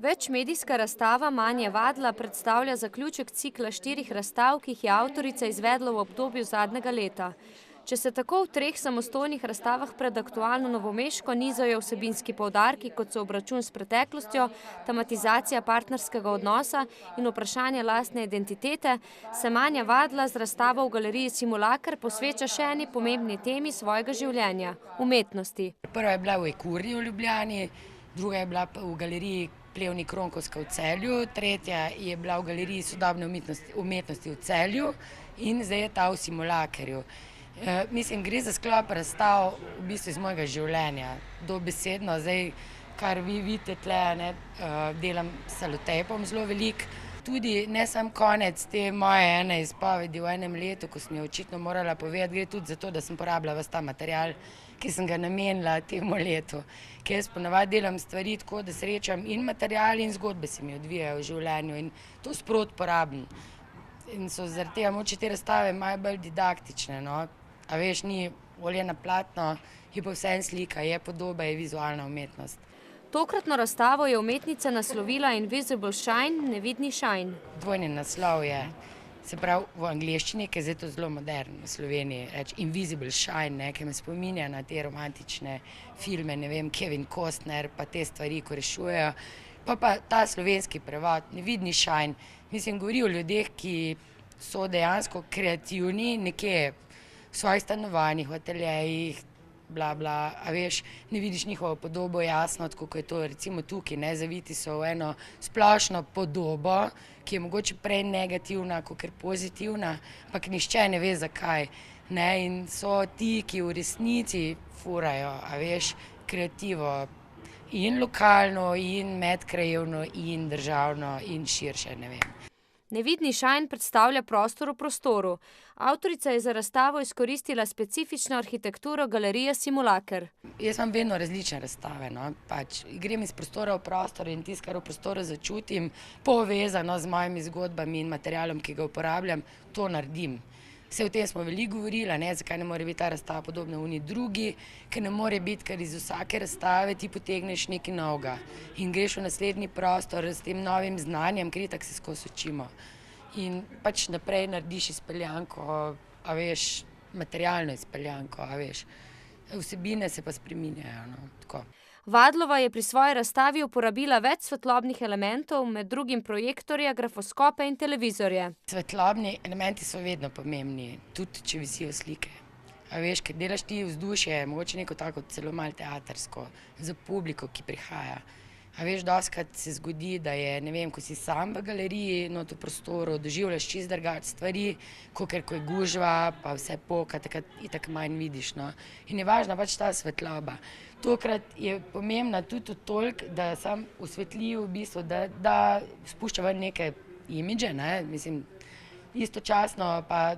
Večmedijska razstava Manje Vadla predstavlja zaključek cikla 4 razstav, ki jih je avtorica izvedla v obdobju zadnjega leta. Če se tako v 3 samostojnih razstavah pred aktualno novomeško nizajo vsebinski poudarki, kot so obračun s preteklostjo, tematizacija partnerskega odnosa in vprašanje lastne identitete, se Manja Vadla z razstavo v galeriji Simulacr posveča še eni pomembni temi svojega življenja – umetnosti. Prva je bila v Ekurni v Ljubljani, druga je bila v galeriji Plevnik Ronkovska v Celju, tretja je bila v galeriji sodobne umetnosti v Celju in zdaj je ta v Simulacrju. Mislim, gre za sklop razstav v bistvu iz mojega življenja, dobesedno. Zdaj, kar vi vidite tle, delam s selotejpom zelo veliko. Tudi ne samo konec te moje ene izpovedi v enem letu, ko sem jo očitno morala povedati, gre tudi za to, da sem porabila ves ta material, ki sem ga namenila temu letu. Ker jaz ponavadi delam stvari tako, da srečam in material in zgodbe se mi odvijajo v življenju in to sproti porabim. In so zaradi tega mogoče te razstave malo bolj didaktične, no. A veš, ni olje na platno, je pa vseeno slika, je podoba, je vizualna umetnost. Tokratno razstavo je umetnica naslovila Invisible Shine, nevidni šajn. Dvojni naslov je, se pravi v angleščini, ki je zdaj to zelo moderno v Sloveniji, reči Invisible Shine, ki me spominja na te romantične filme, ne vem, Kevin Costner, pa te stvari, ko rešujejo. Pa ta slovenski prevod, nevidni šajn, mislim, govori o ljudeh, ki so dejansko kreativni, nekje v svojih stanovanjih, v ateljejih, bla, bla, a veš, ne vidiš njihovo podobo jasno, tako kot je to recimo tukaj, ne, zaviti so v eno splošno podobo, ki je mogoče prej negativna, kakor pozitivna, ampak nihče ne ve zakaj, ne, in so ti, ki v resnici furajo, a veš, kreativo in lokalno, in medkrajevno, in državno, in širše, ne vem. Nevidni šajn predstavlja prostor v prostoru. Avtorica je za razstavo izkoristila specifično arhitekturo galerije Simulacr. Jaz imam vedno različne razstave, no, pač grem iz prostora v prostor in tisto, kar v prostoru začutim, povezano z mojimi zgodbami in materialom, ki ga uporabljam, to naredim. Vse o tem smo veliko govorili, ne, zakaj ne more biti ta razstava podobna oni drugi, ker ne more biti, ker iz vsake razstave ti potegneš nekaj novega in greš v naslednji prostor s tem novim znanjem, ker itak se skozi učimo. In pač naprej narediš izpeljanko, a veš, materialno izpeljanko, a veš. Vsebine se pa spreminjajo, no, tako. Vadlova je pri svoji razstavi uporabila več svetlobnih elementov, med drugim projektorje, grafoskope in televizorje. Svetlobni elementi so vedno pomembni, tudi če visijo slike. A veš, ker delaš ti vzdušje, mogoče neko tako celo malo teatrsko, za publiko, ki prihaja. A veš, dostikrat se zgodi, da je, ne vem, ko si sam v galeriji, not v prostoru, doživljaš čisto drugače stvari, kakor ko je gužva, pa vse poka, takrat itak manj vidiš, no. In je važna pač ta svetloba. Tokrat je pomembna tudi toliko, da sam osvetli v bistvu, da spušča ven neke imidže, ne, mislim, istočasno pa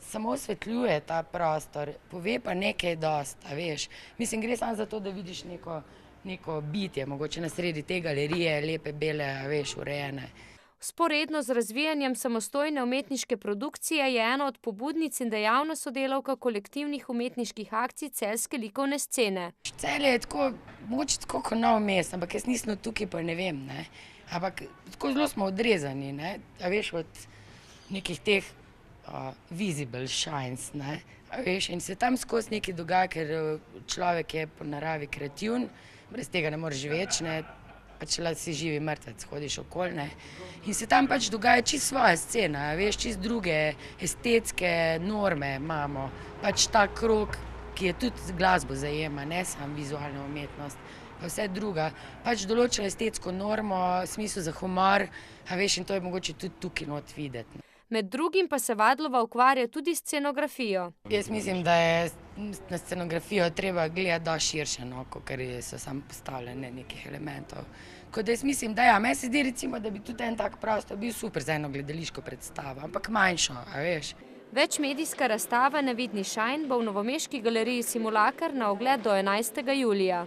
samo osvetljuje ta prostor, pove pa nekaj dosti, a veš. Mislim, gre samo za to, da vidiš neko bitje, mogoče na sredi te galerije, lepe, bele, a veš, urejene. Vzporedno z razvijanjem samostojne umetniške produkcije je ena od pobudnic in dejavna sodelavka kolektivnih umetniških akcij celjske likovne scene. Celje je tako, mogoče tako kot Novo mesto, ampak jaz nisem tukaj, pa ne vem, ne. Ampak tako zelo smo odrezani, ne, a veš, od nekih teh visible shines, ne, a veš, in se tam skozi nekaj dogaja, ker človek je po naravi kreativen, brez tega ne moreš živeti, ne, pač si živi mrtvec, hodiš okoli, ne, in se tam pač dogaja čisto svoja scena, a veš, čisto druge estetske norme imamo, pač ta krog, ki je tudi glasbo zajema, ne samo vizualna umetnost, pa vse druga, pač določeno estetsko normo, smisel za humor, a veš, in to je mogoče tudi tukaj not videti. Med drugim pa se Vadlova ukvarja tudi s scenografijo. Jaz mislim, da je na scenografijo treba gledati dosti širše, no, kakor so samo postavljene nekih elementov. Tako da jaz mislim, da ja, meni se zdi recimo, da bi tudi en tak prostor bil super za eno gledališko predstavo, ampak manjšo, a veš. Večmedijska razstava Nevidni šajn bo v novomeški galeriji Simulacr na ogled do 11. julija.